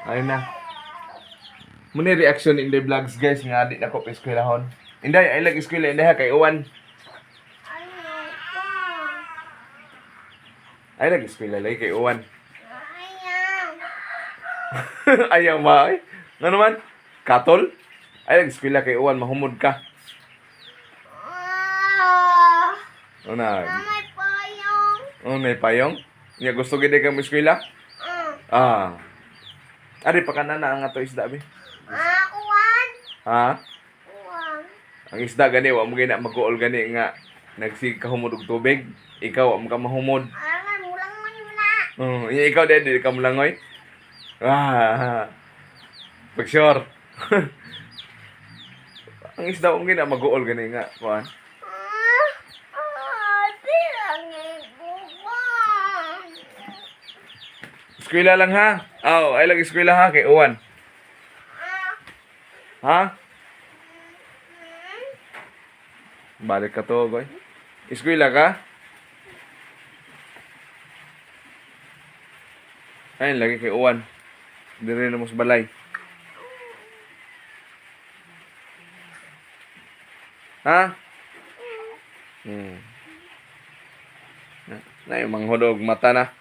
Ayun na. Muna reaction in the vlogs guys nga di na ko eskwelahon. Inday ay lag eskwela inday ha kay uwan. Ay lag eskwela lagi kay uwan. Ayaw ma ay. Nga naman? Katol? Ay lag eskwela kay uwan mahumod ka. Una. May payong. Oh, may payong? Nya gusto gid kang eskwela? Ah. Ari pa kana na ang ato isda bi. Uwan. Ha? Uwan. Ang isda gani wa mo gina mag-uol gani nga nagsikahumod og tubig. Ikaw wa mo ka mahumod. Aran, ulang man wala. Ikaw din ka mulangoy. Pag sure. Ang isda mo gina mag-uol gani nga kuan. Eskwela lang ha. Ay lang eskwela ha kay uwan. Ha? Balik ka to, boy. Eskwela ka? Ayun, lagi kay uwan. Dire na mo sa balay. Ha? Na yung manghudog mata na.